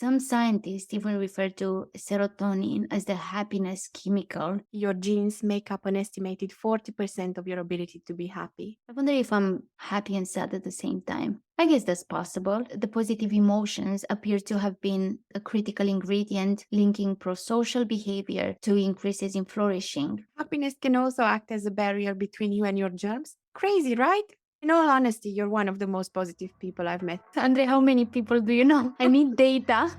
Some scientists even refer to serotonin as the happiness chemical. Your genes make up an estimated 40% of your ability to be happy. I wonder if I'm happy and sad at the same time. I guess that's possible. The positive emotions appear to have been a critical ingredient linking prosocial behavior to increases in flourishing. Happiness can also act as a barrier between you and your germs. Crazy, right? In all honesty, you're one of the most positive people I've met. Andrea, how many people do you know? I need data.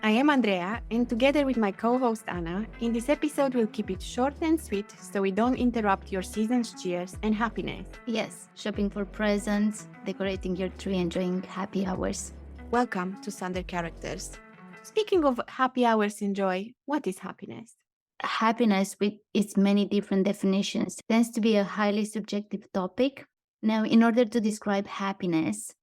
I am Andrea, and together with my co-host Anna, in this episode we'll keep it short and sweet so we don't interrupt your season's cheers and happiness. Yes, shopping for presents, decorating your tree, enjoying happy hours. Welcome to Sonder Characters. Speaking of happy hours and joy, what is happiness? Happiness, with its many different definitions, tends to be a highly subjective topic. Now, in order to describe happiness,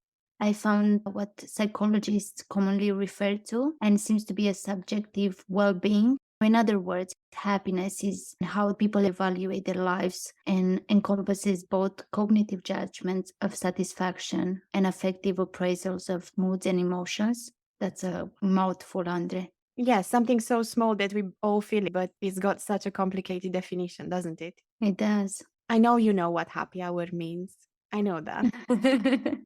I found what psychologists commonly refer to and seems to be a subjective well-being. In other words, happiness is how people evaluate their lives and encompasses both cognitive judgments of satisfaction and affective appraisals of moods and emotions. That's a mouthful, Andre. Yeah, something so small that we all feel it, but it's got such a complicated definition, doesn't it? It does. I know you know what happy hour means. I know that.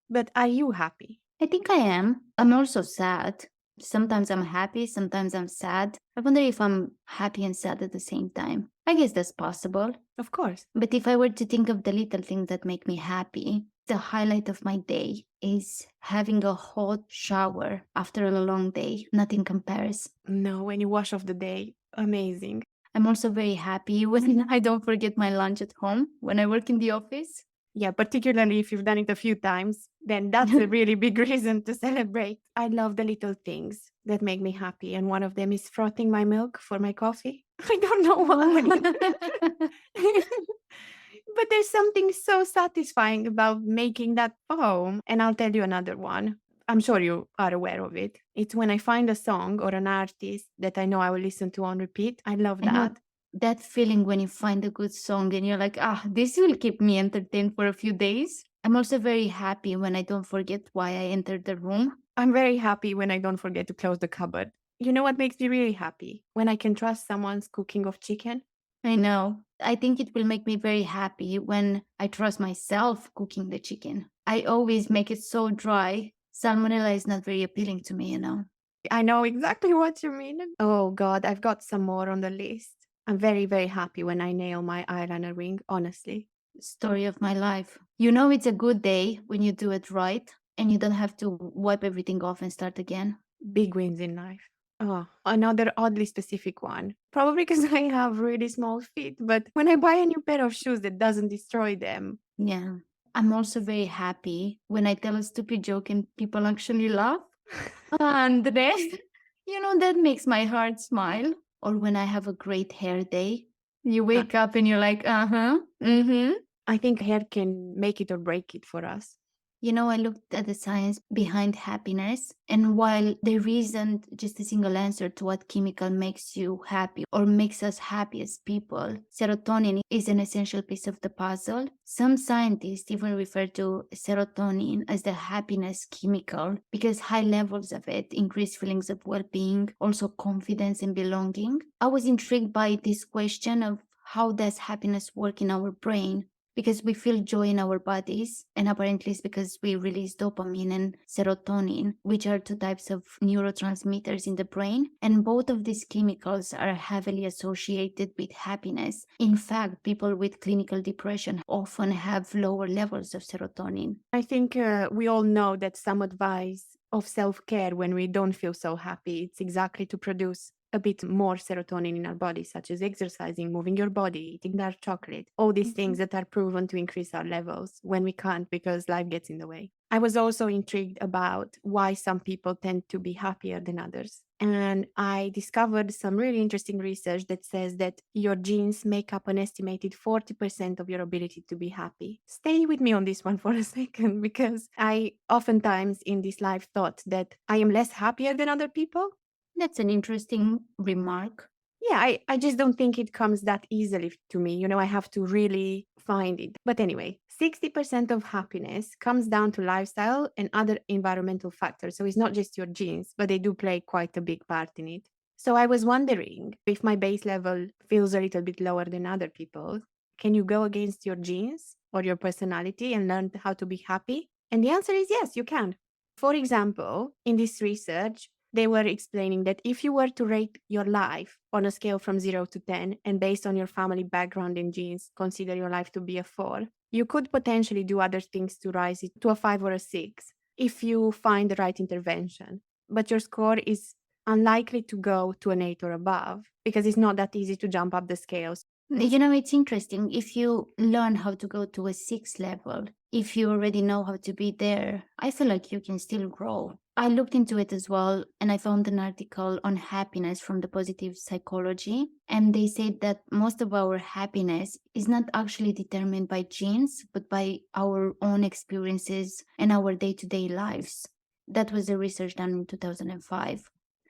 But are you happy? I think I am. I'm also sad. Sometimes I'm happy, sometimes I'm sad. I wonder if I'm happy and sad at the same time. I guess that's possible. Of course. But if I were to think of the little things that make me happy, the highlight of my day is having a hot shower after a long day. Nothing compares. No, when you wash off the day, amazing. I'm also very happy when I don't forget my lunch at home when I work in the office. Yeah, particularly if you've done it a few times, then that's a really big reason to celebrate. I love the little things that make me happy, and one of them is frothing my milk for my coffee. I don't know why. But there's something so satisfying about making that foam. And I'll tell you another one. I'm sure you are aware of it. It's when I find a song or an artist that I know I will listen to on repeat. I love I know that. that feeling when you find a good song and you're like, this will keep me entertained for a few days. I'm also very happy when I don't forget why I entered the room. I'm very happy when I don't forget to close the cupboard. You know what makes me really happy? When I can trust someone's cooking of chicken. I know. I think it will make me very happy when I trust myself cooking the chicken. I always make it so dry. Salmonella is not very appealing to me, you know. I know exactly what you mean. Oh God, I've got some more on the list. I'm very, very happy when I nail my eyeliner ring, honestly. Story of my life. You know it's a good day when you do it right and you don't have to wipe everything off and start again. Big wins in life. Oh, another oddly specific one. Probably because I have really small feet, but when I buy a new pair of shoes that doesn't destroy them. Yeah. I'm also very happy when I tell a stupid joke and people actually laugh. Andre, that makes my heart smile. Or when I have a great hair day, you wake up and you're like, I think hair can make it or break it for us. I looked at the science behind happiness, and while there isn't just a single answer to what chemical makes you happy or makes us happy as people, serotonin is an essential piece of the puzzle. Some scientists even refer to serotonin as the happiness chemical because high levels of it increase feelings of well-being, also confidence and belonging. I was intrigued by this question of how does happiness work in our brain? Because we feel joy in our bodies, and apparently it's because we release dopamine and serotonin, which are two types of neurotransmitters in the brain, and both of these chemicals are heavily associated with happiness. In fact, people with clinical depression often have lower levels of serotonin. I think we all know that some advice of self-care when we don't feel so happy, it's exactly to produce a bit more serotonin in our body, such as exercising, moving your body, eating dark chocolate, all these things that are proven to increase our levels when we can't because life gets in the way. I was also intrigued about why some people tend to be happier than others. And I discovered some really interesting research that says that your genes make up an estimated 40% of your ability to be happy. Stay with me on this one for a second, because I oftentimes in this life thought that I am less happier than other people. That's an interesting remark. Yeah, I just don't think it comes that easily to me. I have to really find it. But anyway, 60% of happiness comes down to lifestyle and other environmental factors. So it's not just your genes, but they do play quite a big part in it. So I was wondering if my base level feels a little bit lower than other people's. Can you go against your genes or your personality and learn how to be happy? And the answer is yes, you can. For example, in this research, they were explaining that if you were to rate your life on a scale from 0 to 10, and based on your family background and genes, consider your life to be a 4, you could potentially do other things to rise it to a 5 or a 6 if you find the right intervention. But your score is unlikely to go to an 8 or above because it's not that easy to jump up the scales. It's interesting if you learn how to go to a sixth level, if you already know how to be there, I feel like you can still grow. I looked into it as well and I found an article on happiness from the positive psychology. And they said that most of our happiness is not actually determined by genes, but by our own experiences and our day to day lives. That was a research done in 2005.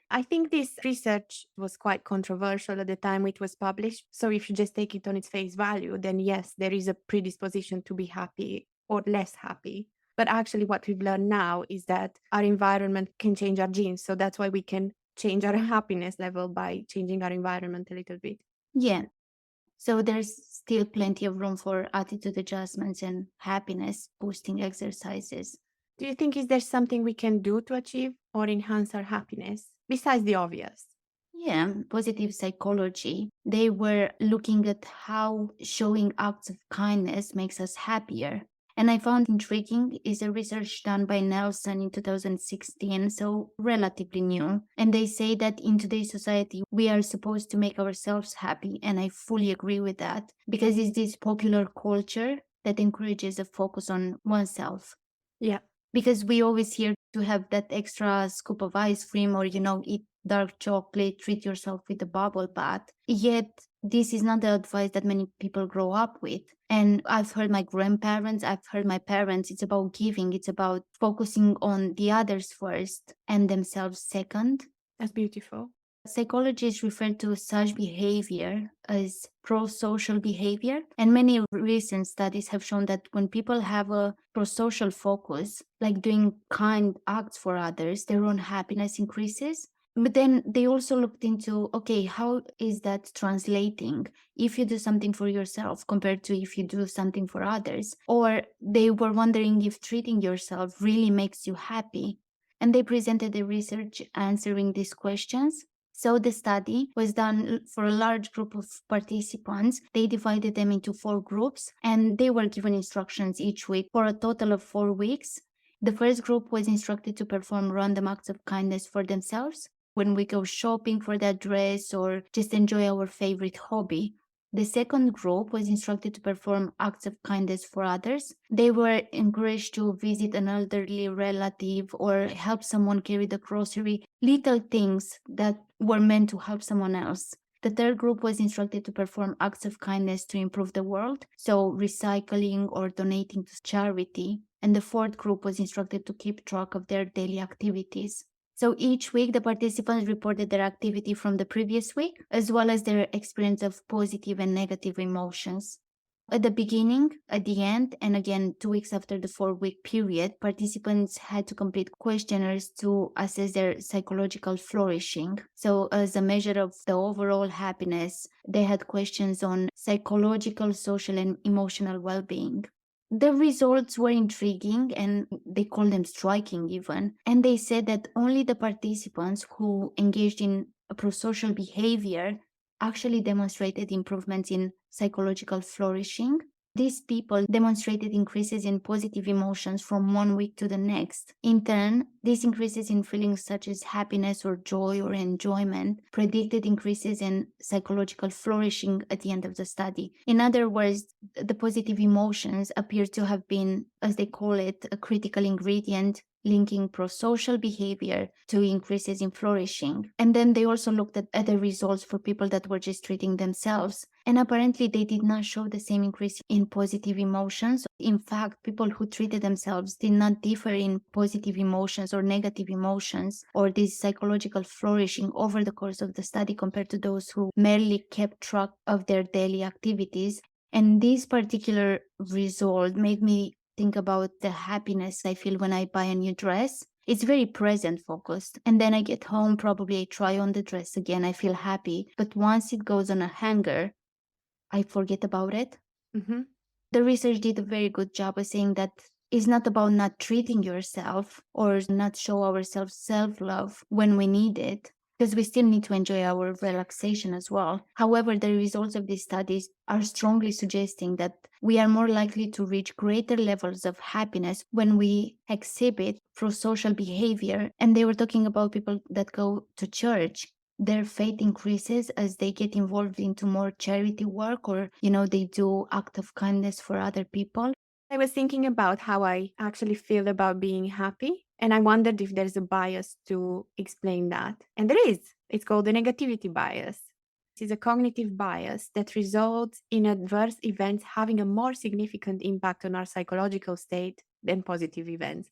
I think this research was quite controversial at the time it was published. So if you just take it on its face value, then yes, there is a predisposition to be happy or less happy. But actually, what we've learned now is that our environment can change our genes. So that's why we can change our happiness level by changing our environment a little bit. Yeah. So there's still plenty of room for attitude adjustments and happiness boosting exercises. Do you think is there something we can do to achieve or enhance our happiness besides the obvious? Yeah, positive psychology. They were looking at how showing acts of kindness makes us happier. And I found intriguing is a research done by Nelson in 2016, so relatively new. And they say that in today's society, we are supposed to make ourselves happy. And I fully agree with that because it's this popular culture that encourages a focus on oneself, Yeah. because we always hear to have that extra scoop of ice cream or eat dark chocolate, treat yourself with a bubble bath, yet this is not the advice that many people grow up with. And I've heard my grandparents, I've heard my parents, it's about giving, it's about focusing on the others first and themselves second. That's beautiful. Psychologists refer to such behavior as pro-social behavior, and many recent studies have shown that when people have a pro-social focus, like doing kind acts for others, their own happiness increases. But then they also looked into, okay, how is that translating if you do something for yourself compared to if you do something for others? Or they were wondering if treating yourself really makes you happy. And they presented the research answering these questions. So the study was done for a large group of participants. They divided them into 4 groups and they were given instructions each week for a total of 4 weeks. The first group was instructed to perform random acts of kindness for themselves when we go shopping for that dress or just enjoy our favorite hobby. The second group was instructed to perform acts of kindness for others. They were encouraged to visit an elderly relative or help someone carry the grocery, little things that were meant to help someone else. The third group was instructed to perform acts of kindness to improve the world, so recycling or donating to charity. And the fourth group was instructed to keep track of their daily activities. So each week, the participants reported their activity from the previous week, as well as their experience of positive and negative emotions. At the beginning, at the end, and again 2 weeks after the 4 week period, participants had to complete questionnaires to assess their psychological flourishing. So, as a measure of the overall happiness, they had questions on psychological, social, and emotional well being. The results were intriguing and they called them striking even. And they said that only the participants who engaged in a prosocial behavior actually demonstrated improvements in psychological flourishing. These people demonstrated increases in positive emotions from 1 week to the next. In turn, these increases in feelings such as happiness or joy or enjoyment predicted increases in psychological flourishing at the end of the study. In other words, the positive emotions appear to have been, as they call it, a critical ingredient linking pro-social behavior to increases in flourishing. And then they also looked at the results for people that were just treating themselves. And apparently they did not show the same increase in positive emotions. In fact, people who treated themselves did not differ in positive emotions or negative emotions or this psychological flourishing over the course of the study compared to those who merely kept track of their daily activities. And this particular result made me think about the happiness I feel when I buy a new dress. It's very present focused. And then I get home, probably I try on the dress again. I feel happy. But once it goes on a hanger, I forget about it. Hmm. The research did a very good job of saying that it's not about not treating yourself or not show ourselves self-love when we need it, because we still need to enjoy our relaxation as well. However, the results of these studies are strongly suggesting that we are more likely to reach greater levels of happiness when we exhibit pro-social behavior. And they were talking about people that go to church. Their faith increases as they get involved into more charity work, or they do act of kindness for other people. I was thinking about how I actually feel about being happy, and I wondered if there's a bias to explain that. And there is. It's called the negativity bias. It's a cognitive bias that results in adverse events having a more significant impact on our psychological state than positive events.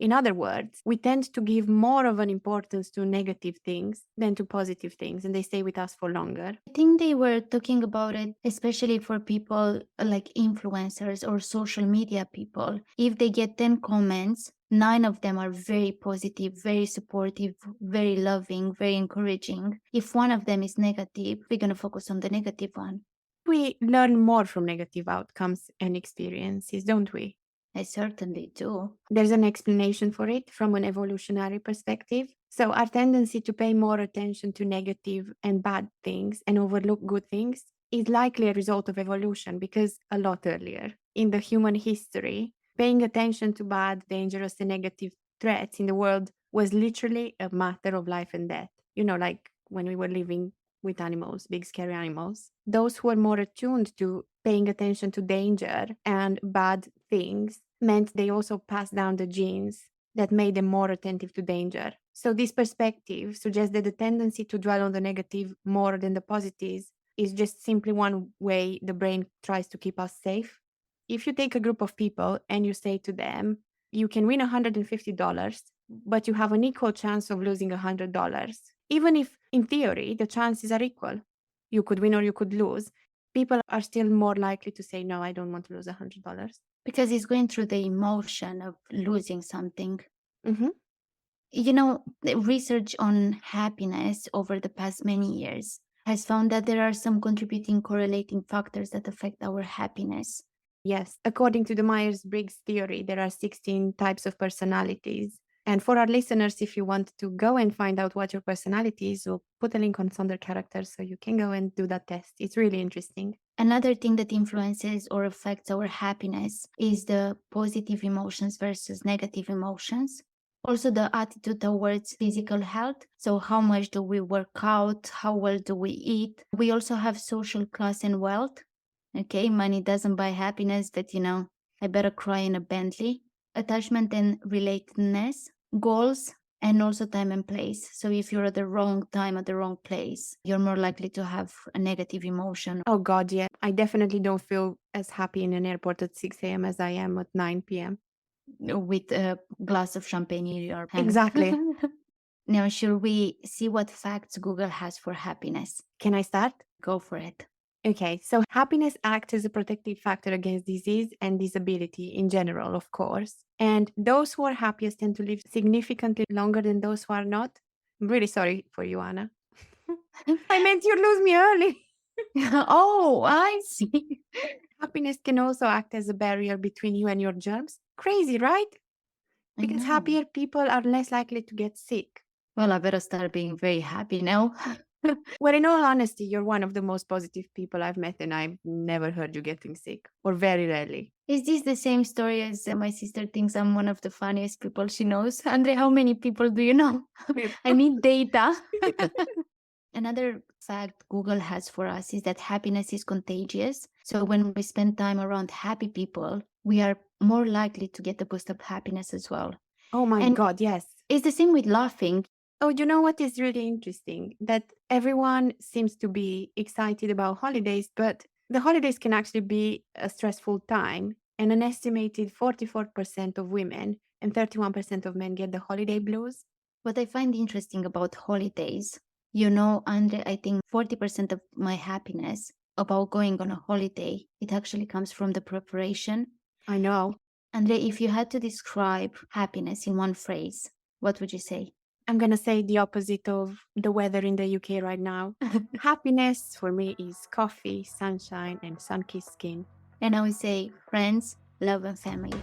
In other words, we tend to give more of an importance to negative things than to positive things, and they stay with us for longer. I think they were talking about it, especially for people like influencers or social media people. If they get 10 comments, 9 of them are very positive, very supportive, very loving, very encouraging. If one of them is negative, we're going to focus on the negative one. We learn more from negative outcomes and experiences, don't we? I certainly do. There's an explanation for it from an evolutionary perspective. So, our tendency to pay more attention to negative and bad things and overlook good things is likely a result of evolution, because a lot earlier in the human history, paying attention to bad, dangerous, and negative threats in the world was literally a matter of life and death. Like when we were living with animals, big scary animals. Those who were more attuned to paying attention to danger and bad things meant they also passed down the genes that made them more attentive to danger. So, this perspective suggests that the tendency to dwell on the negative more than the positives is just simply one way the brain tries to keep us safe. If you take a group of people and you say to them, you can win $150, but you have an equal chance of losing $100, even if in theory the chances are equal, you could win or you could lose, people are still more likely to say, no, I don't want to lose $100. Because it's going through the emotion of losing something. Mm-hmm. The research on happiness over the past many years has found that there are some contributing correlating factors that affect our happiness. Yes, according to the Myers-Briggs theory, there are 16 types of personalities. And for our listeners, if you want to go and find out what your personality is, we'll put a link on Sonder characters so you can go and do that test. It's really interesting. Another thing that influences or affects our happiness is the positive emotions versus negative emotions. Also, the attitude towards physical health. So, how much do we work out? How well do we eat? We also have social class and wealth. Okay, money doesn't buy happiness, but I better cry in a Bentley. Attachment and relatedness, goals, and also time and place. So if you're at the wrong time at the wrong place, you're more likely to have a negative emotion. Oh, God, yeah. I definitely don't feel as happy in an airport at 6 a.m. as I am at 9 p.m. With a glass of champagne in your hand. Exactly. Now, should we see what facts Google has for happiness? Can I start? Go for it. Okay, so happiness acts as a protective factor against disease and disability in general, of course. And those who are happiest tend to live significantly longer than those who are not. I'm really sorry for you, Anna. I meant you'd lose me early. Oh, I see. Happiness can also act as a barrier between you and your germs. Crazy, right? I Because know. happier people are less likely to get sick. Well, I better start being very happy now. Well, in all honesty, you're one of the most positive people I've met, and I've never heard you getting sick, or very rarely. Is this the same story as my sister thinks I'm one of the funniest people she knows? Andre, how many people do you know? I need data. Another fact Google has for us is that happiness is contagious. So when we spend time around happy people, we are more likely to get a boost of happiness as well. Oh my And God, yes. it's the same with laughing. Oh, you know what is really interesting? That everyone seems to be excited about holidays, but the holidays can actually be a stressful time. And an estimated 44% of women and 31% of men get the holiday blues. What I find interesting about holidays, Andre, I think 40% of my happiness about going on a holiday, it actually comes from the preparation. I know. Andre, if you had to describe happiness in one phrase, what would you say? I'm going to say the opposite of the weather in the UK right now. Happiness for me is coffee, sunshine, and sun kissed skin. And I would say friends, love, and family.